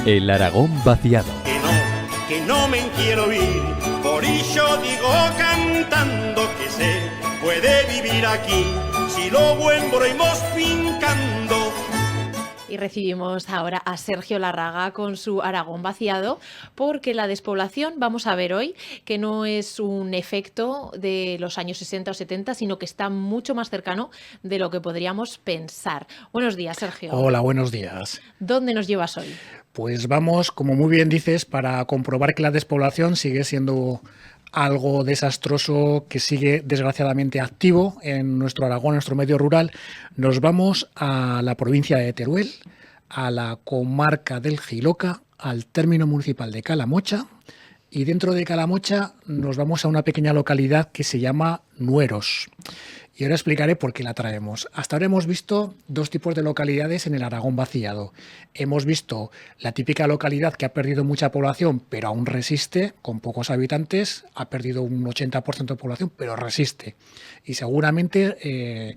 El Aragón vaciado. Que no me quiero ir, por ello digo cantando que se puede vivir aquí, si lo volvemos fincando. Y recibimos ahora a Sergio Larraga con su Aragón vaciado, porque la despoblación, vamos a ver hoy, que no es un efecto de los años 60 o 70, sino que está mucho más cercano de lo que podríamos pensar. Buenos días, Sergio. Hola, buenos días. ¿Dónde nos llevas hoy? Pues vamos, como muy bien dices, para comprobar que la despoblación sigue siendo algo desastroso, que sigue desgraciadamente activo en nuestro Aragón, en nuestro medio rural. Nos vamos a la provincia de Teruel, a la comarca del Jiloca, al término municipal de Calamocha, y dentro de Calamocha nos vamos a una pequeña localidad que se llama Nueros. Y ahora explicaré por qué la traemos. Hasta ahora hemos visto dos tipos de localidades en el Aragón vaciado. Hemos visto la típica localidad que ha perdido mucha población, pero aún resiste, con pocos habitantes, ha perdido un 80% de población, pero resiste. Y seguramente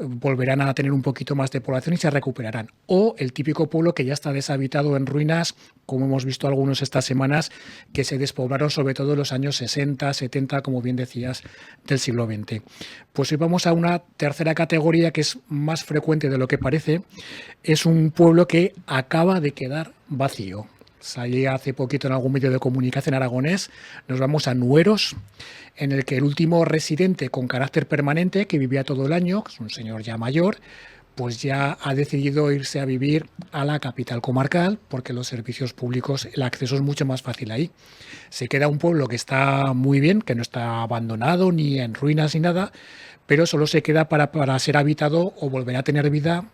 volverán a tener un poquito más de población y se recuperarán. O el típico pueblo que ya está deshabitado en ruinas, como hemos visto algunos estas semanas, que se despoblaron sobre todo en los años 60, 70, como bien decías, del siglo XX. Pues hoy vamos a una tercera categoría que es más frecuente de lo que parece. Es un pueblo que acaba de quedar vacío. Salí hace poquito en algún medio de comunicación aragonés. Nos vamos a Nueros, en el que el último residente con carácter permanente, que vivía todo el año, que es un señor ya mayor, pues ya ha decidido irse a vivir a la capital comarcal, porque los servicios públicos, el acceso es mucho más fácil ahí. Se queda un pueblo que está muy bien, que no está abandonado ni en ruinas ni nada, pero solo se queda para ser habitado o volver a tener vida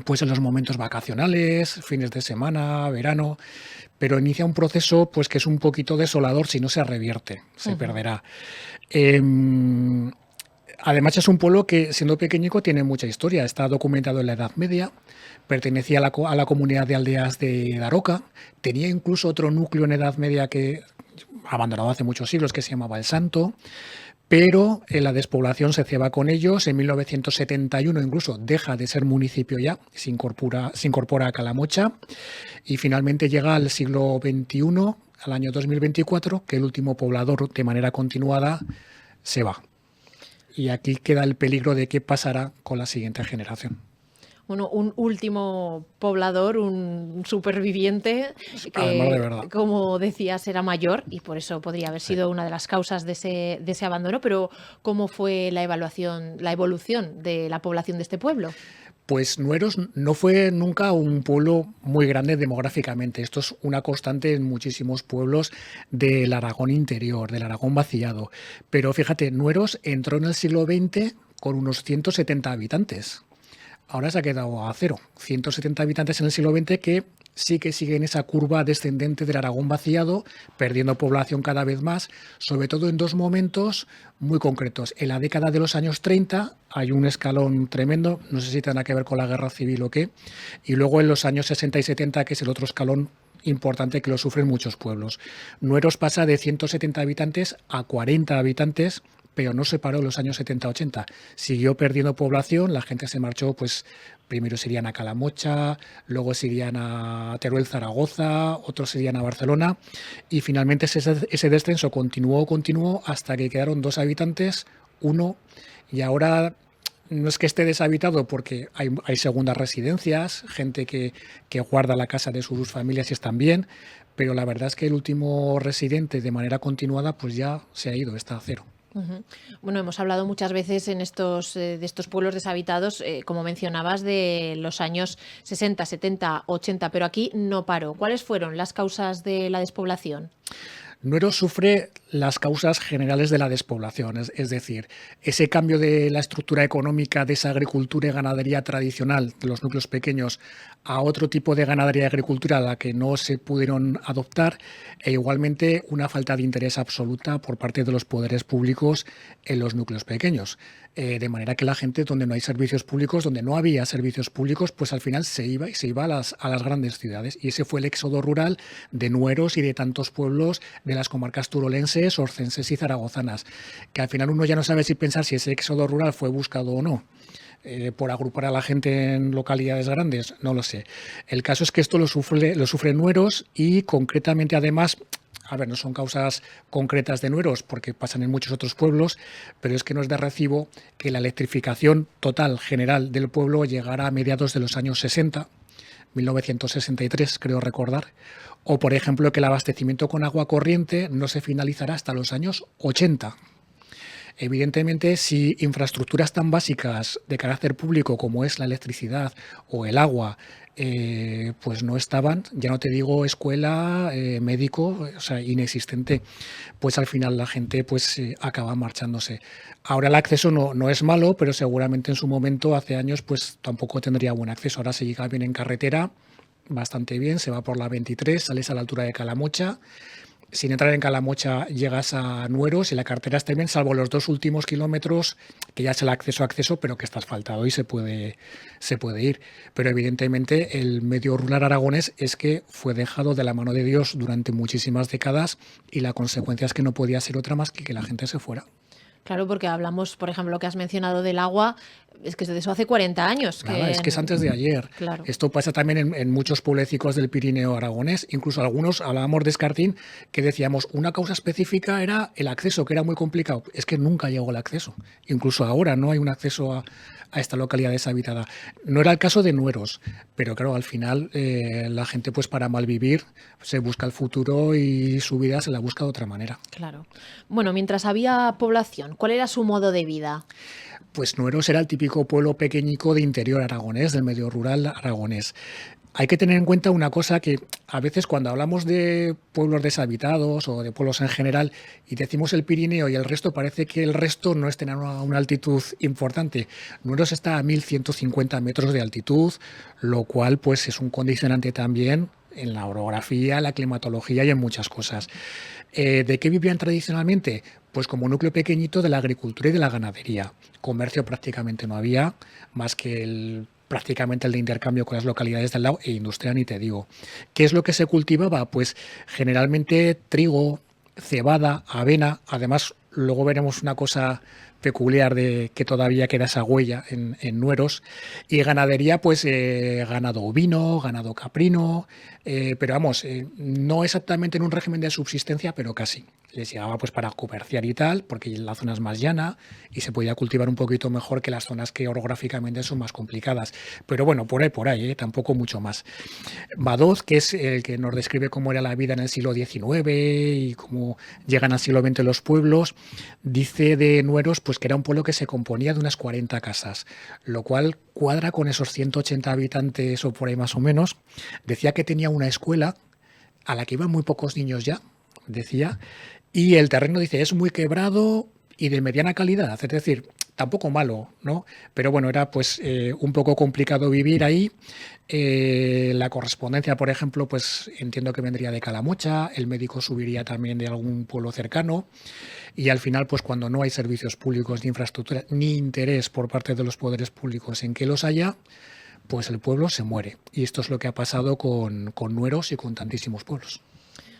pues en los momentos vacacionales, fines de semana, verano, pero inicia un proceso pues que es un poquito desolador si no se revierte, se perderá. Además es un pueblo que, siendo pequeñico, tiene mucha historia. Está documentado en la Edad Media, pertenecía a la comunidad de aldeas de Daroca, tenía incluso otro núcleo en Edad Media que abandonado hace muchos siglos, que se llamaba El Santo, pero la despoblación se ceba con ellos. En 1971 incluso deja de ser municipio ya, se incorpora a Calamocha y finalmente llega al siglo XXI, al año 2024, que el último poblador de manera continuada se va. Y aquí queda el peligro de qué pasará con la siguiente generación. Bueno, un último poblador, un superviviente que, como decías, era mayor y por eso podría haber sido una de las causas de ese abandono. Pero ¿cómo fue la evolución de la población de este pueblo? Pues Nueros no fue nunca un pueblo muy grande demográficamente. Esto es una constante en muchísimos pueblos del Aragón interior, del Aragón vaciado. Pero fíjate, Nueros entró en el siglo XX con unos 170 habitantes. Ahora se ha quedado a cero. 170 habitantes en el siglo XX que sí que siguen esa curva descendente del Aragón vaciado, perdiendo población cada vez más, sobre todo en dos momentos muy concretos. En la década de los años 30 hay un escalón tremendo, no sé si tendrá que ver con la guerra civil o qué, y luego en los años 60 y 70, que es el otro escalón importante que lo sufren muchos pueblos. Nueros pasa de 170 habitantes a 40 habitantes, pero no se paró en los años 70-80. Siguió perdiendo población, la gente se marchó, pues primero se irían a Calamocha, luego se irían a Teruel, Zaragoza, otros se irían a Barcelona, y finalmente ese descenso continuó hasta que quedaron 2 habitantes, 1, y ahora no es que esté deshabitado porque hay segundas residencias, gente que guarda la casa de sus familias y están bien, pero la verdad es que el último residente de manera continuada pues ya se ha ido, está a cero. Bueno, hemos hablado muchas veces de estos pueblos deshabitados, como mencionabas, de los años 60, 70, 80, pero aquí no paró. ¿Cuáles fueron las causas de la despoblación? Nueros sufre las causas generales de la despoblación, es decir, ese cambio de la estructura económica de esa agricultura y ganadería tradicional de los núcleos pequeños a otro tipo de ganadería y agricultura a la que no se pudieron adoptar, e igualmente una falta de interés absoluta por parte de los poderes públicos en los núcleos pequeños. De manera que la gente, donde no hay servicios públicos, donde no había servicios públicos, pues al final se iba a las grandes ciudades. Y ese fue el éxodo rural de Nueros y de tantos pueblos de las comarcas turolenses, orcenses y zaragozanas, que al final uno ya no sabe si pensar si ese éxodo rural fue buscado o no. por agrupar a la gente en localidades grandes, no lo sé. El caso es que esto lo sufren Nueros y concretamente además, a ver, no son causas concretas de Nueros porque pasan en muchos otros pueblos, pero es que no es de recibo que la electrificación total general del pueblo llegara a mediados de los años 60, 1963 creo recordar, o por ejemplo que el abastecimiento con agua corriente no se finalizará hasta los años 80. Evidentemente, si infraestructuras tan básicas de carácter público como es la electricidad o el agua, pues no estaban, ya no te digo escuela, médico, o sea, inexistente, pues al final la gente pues acaba marchándose. Ahora el acceso no es malo, pero seguramente en su momento, hace años, pues tampoco tendría buen acceso. Ahora se llega bien en carretera, bastante bien, se va por la 23, sales a la altura de Calamocha. Sin entrar en Calamocha llegas a Nueros y la carretera está bien, salvo los 2 últimos kilómetros, que ya es el acceso, pero que está asfaltado y se puede ir. Pero evidentemente el medio rural aragonés es que fue dejado de la mano de Dios durante muchísimas décadas y la consecuencia es que no podía ser otra más que la gente se fuera. Claro, porque hablamos, por ejemplo, lo que has mencionado del agua, es que de eso hace 40 años. Nada, es que es antes de ayer. Claro. Esto pasa también en muchos pueblecicos del Pirineo aragonés. Incluso algunos, hablábamos de Escartín, que decíamos una causa específica era el acceso, que era muy complicado. Es que nunca llegó el acceso. Incluso ahora no hay un acceso a esta localidad deshabitada. No era el caso de Nueros, pero claro, al final la gente pues para malvivir se busca el futuro y su vida se la busca de otra manera. Claro. Bueno, mientras había población, ¿cuál era su modo de vida? Pues Nueros era el típico pueblo pequeñico de interior aragonés, del medio rural aragonés. Hay que tener en cuenta una cosa que a veces cuando hablamos de pueblos deshabitados o de pueblos en general y decimos el Pirineo y el resto, parece que el resto no está en una altitud importante. Nueros está a 1.150 metros de altitud, lo cual pues es un condicionante también en la orografía, la climatología y en muchas cosas. ¿De qué vivían tradicionalmente? Pues como núcleo pequeñito de la agricultura y de la ganadería. Comercio prácticamente no había, más que prácticamente el de intercambio con las localidades del lado, e industria ni te digo. ¿Qué es lo que se cultivaba? Pues generalmente trigo, cebada, avena. Además, luego veremos una cosa peculiar de que todavía queda esa huella en Nueros. Y ganadería, pues ganado ovino, ganado caprino, pero vamos, no exactamente en un régimen de subsistencia, pero casi. Les llegaba pues para comerciar y tal, porque la zona es más llana y se podía cultivar un poquito mejor que las zonas que orográficamente son más complicadas. Pero bueno, por ahí, tampoco mucho más. Badoz, que es el que nos describe cómo era la vida en el siglo XIX y cómo llegan al siglo XX los pueblos, dice de Nueros pues que era un pueblo que se componía de unas 40 casas, lo cual cuadra con esos 180 habitantes o por ahí más o menos. Decía que tenía una escuela a la que iban muy pocos niños ya, decía, y el terreno, dice, es muy quebrado y de mediana calidad, es decir, tampoco malo, ¿no? Pero bueno, era pues un poco complicado vivir ahí. La correspondencia, por ejemplo, pues entiendo que vendría de Calamocha, el médico subiría también de algún pueblo cercano y al final, pues cuando no hay servicios públicos ni infraestructura ni interés por parte de los poderes públicos en que los haya, pues el pueblo se muere. Y esto es lo que ha pasado con Nueros y con tantísimos pueblos.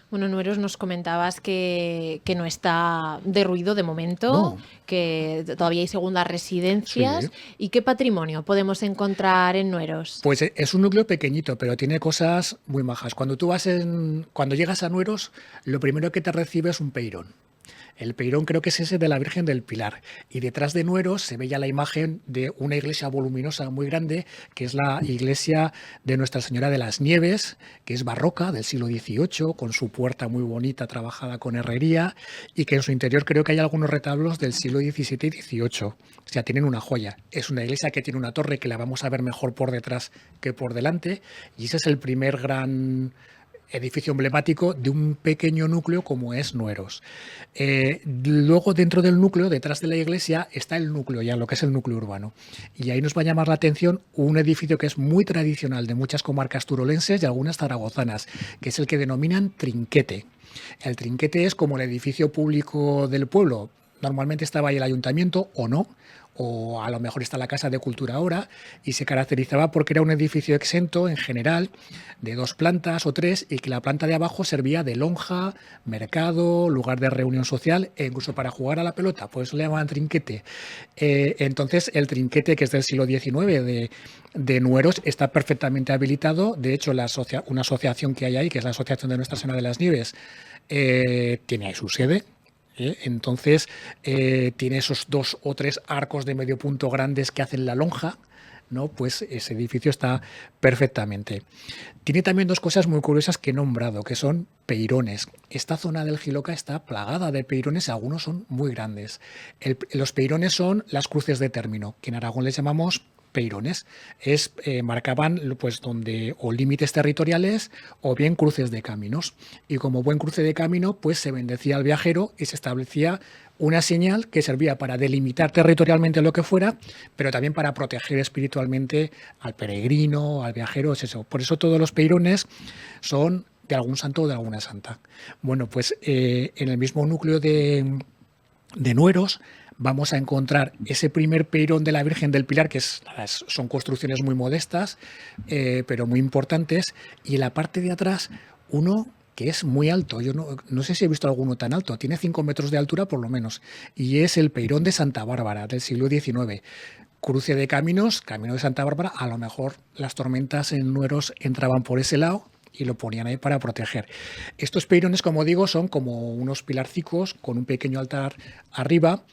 Bueno, Nueros, nos comentabas que no está derruido de momento, No. que todavía hay segundas residencias. Sí. ¿Y qué patrimonio podemos encontrar en Nueros? Pues es un núcleo pequeñito, pero tiene cosas muy majas. Cuando llegas a Nueros, lo primero que te recibe es un peirón. El peirón creo que es ese de la Virgen del Pilar. Y detrás de Nueros se ve ya la imagen de una iglesia voluminosa muy grande, que es la iglesia de Nuestra Señora de las Nieves, que es barroca del siglo XVIII, con su puerta muy bonita trabajada con herrería, y que en su interior creo que hay algunos retablos del siglo XVII y XVIII. O sea, tienen una joya. Es una iglesia que tiene una torre que la vamos a ver mejor por detrás que por delante, y ese es el primer gran edificio emblemático de un pequeño núcleo como es Nueros. Luego, dentro del núcleo, detrás de la iglesia, está el núcleo, ya lo que es el núcleo urbano. Y ahí nos va a llamar la atención un edificio que es muy tradicional de muchas comarcas turolenses y algunas zaragozanas, que es el que denominan Trinquete. El Trinquete es como el edificio público del pueblo, Normalmente estaba ahí el ayuntamiento o no, o a lo mejor está la Casa de Cultura ahora, y se caracterizaba porque era un edificio exento en general, de 2 plantas o 3, y que la planta de abajo servía de lonja, mercado, lugar de reunión social e incluso para jugar a la pelota, pues le llamaban trinquete. Entonces el trinquete, que es del siglo XIX de Nueros, está perfectamente habilitado. De hecho, una asociación que hay ahí, que es la Asociación de Nuestra Señora de las Nieves, tiene ahí su sede. Entonces tiene esos 2 o 3 arcos de medio punto grandes que hacen la lonja, ¿no? Pues ese edificio está perfectamente. Tiene también 2 cosas muy curiosas que he nombrado, que son peirones. Esta zona del Jiloca está plagada de peirones, algunos son muy grandes. Los peirones son las cruces de término, que en Aragón les llamamos peirones. Marcaban pues donde o límites territoriales o bien cruces de caminos. Y como buen cruce de camino, pues se bendecía al viajero y se establecía una señal que servía para delimitar territorialmente lo que fuera, pero también para proteger espiritualmente al peregrino, al viajero, es eso. Por eso todos los peirones son de algún santo o de alguna santa. Bueno, pues en el mismo núcleo de Nueros vamos a encontrar ese primer peirón de la Virgen del Pilar, que son construcciones muy modestas, pero muy importantes, y en la parte de atrás uno que es muy alto. Yo no sé si he visto alguno tan alto, tiene 5 metros de altura por lo menos, y es el peirón de Santa Bárbara del siglo XIX. Cruce de caminos, camino de Santa Bárbara, a lo mejor las tormentas en Nueros entraban por ese lado y lo ponían ahí para proteger. Estos peirones, como digo, son como unos pilarcicos con un pequeño altar arriba.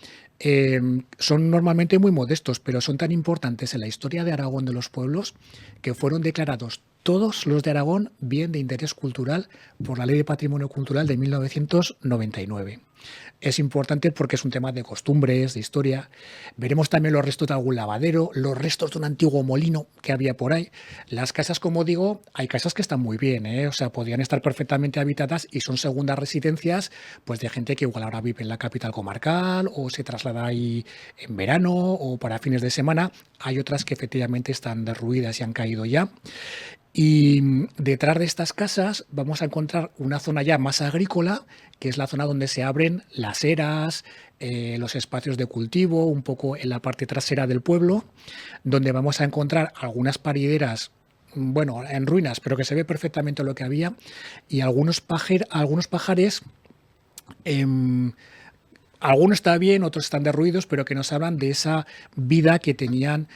Son normalmente muy modestos, pero son tan importantes en la historia de Aragón de los pueblos que fueron declarados todos los de Aragón bien de interés cultural por la Ley de Patrimonio Cultural de 1999. Es importante porque es un tema de costumbres, de historia. Veremos también los restos de algún lavadero, los restos de un antiguo molino que había por ahí. Las casas, como digo, hay casas que están muy bien, o sea, podrían estar perfectamente habitadas y son segundas residencias pues de gente que igual ahora vive en la capital comarcal o se traslada ahí en verano o para fines de semana. Hay otras que efectivamente están derruidas y han caído ya. Y detrás de estas casas vamos a encontrar una zona ya más agrícola, que es la zona donde se abren las eras, los espacios de cultivo, un poco en la parte trasera del pueblo, donde vamos a encontrar algunas parideras, bueno, en ruinas, pero que se ve perfectamente lo que había, y algunos pajares. Algunos está bien, otros están derruidos, pero que nos hablan de esa vida que tenían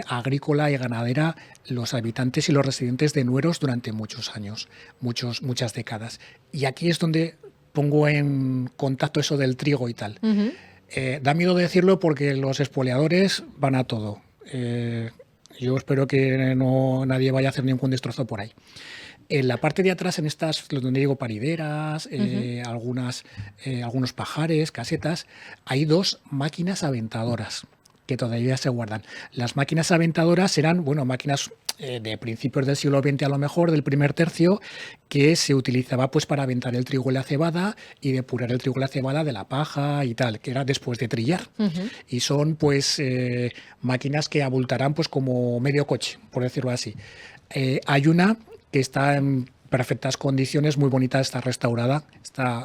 agrícola y ganadera los habitantes y los residentes de Nueros durante muchos años, muchas décadas. Y aquí es donde pongo en contacto eso del trigo y tal. Ujú. Da miedo decirlo porque los expoliadores van a todo. Yo espero que nadie vaya a hacer ningún destrozo por ahí. En la parte de atrás, en estas, donde digo parideras, algunos pajares, casetas, hay 2 máquinas aventadoras que todavía se guardan. Las máquinas aventadoras eran, bueno, máquinas de principios del siglo XX a lo mejor, del primer tercio, que se utilizaba pues para aventar el trigo y la cebada y depurar el trigo y la cebada de la paja y tal, que era después de trillar. Ujú. Y son pues máquinas que abultarán pues como medio coche, por decirlo así. Hay una que está en perfectas condiciones, muy bonita, está restaurada,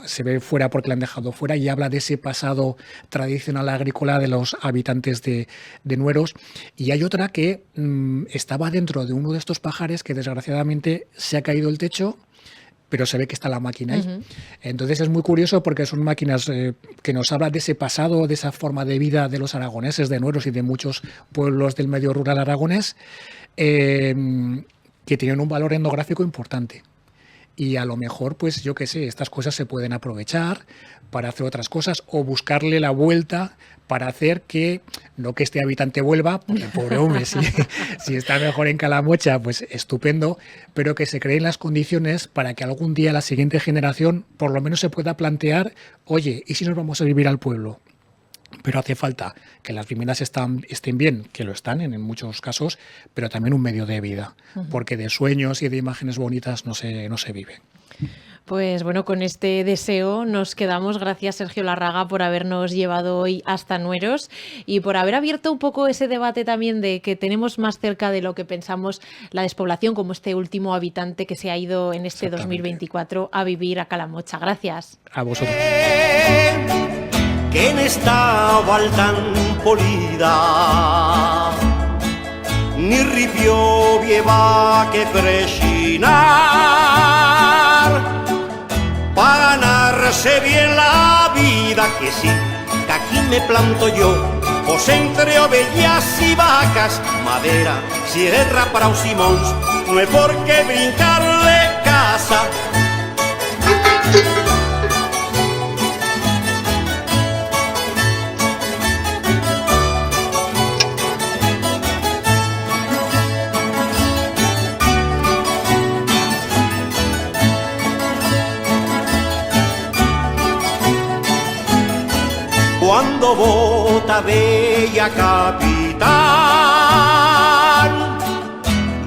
se ve fuera porque la han dejado fuera y habla de ese pasado tradicional agrícola de los habitantes de Nueros. Y hay otra que estaba dentro de uno de estos pajares que desgraciadamente se ha caído el techo, pero se ve que está la máquina ahí. Ujú. Entonces es muy curioso porque son máquinas que nos hablan de ese pasado, de esa forma de vida de los aragoneses, de Nueros y de muchos pueblos del medio rural aragonés, que tienen un valor etnográfico importante. Y a lo mejor, pues yo qué sé, estas cosas se pueden aprovechar para hacer otras cosas o buscarle la vuelta para hacer que, no que este habitante vuelva, porque el pobre hombre, si está mejor en Calamocha, pues estupendo, pero que se creen las condiciones para que algún día la siguiente generación por lo menos se pueda plantear, oye, ¿y si nos vamos a vivir al pueblo? Pero hace falta que las viviendas estén bien, que lo están en muchos casos, pero también un medio de vida, porque de sueños y de imágenes bonitas no se vive. Pues bueno, con este deseo nos quedamos. Gracias, Sergio Larraga, por habernos llevado hoy hasta Nueros y por haber abierto un poco ese debate también de que tenemos más cerca de lo que pensamos la despoblación, como este último habitante que se ha ido en este 2024 a vivir a Calamocha. Gracias. A vosotros. que en esta val tan polida ni ripio vieva que prechinar para ganarse bien la vida, que sí, que aquí me planto yo, pues entre ovejas y vacas, madera, sierra para os simons, no hay por qué brincarle casa. Cuando vota bella capitán,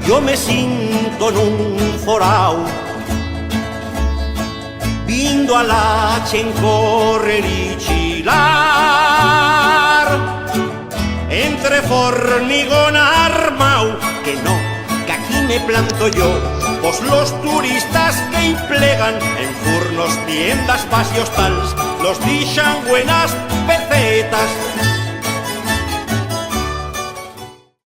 yo me siento en un forao, viendo a la chen correr y chilar, entre formigón armao, que no, que aquí me planto yo, pues los turistas que emplegan en furnos, tiendas, pasios tals, los dixan buenas pesetas.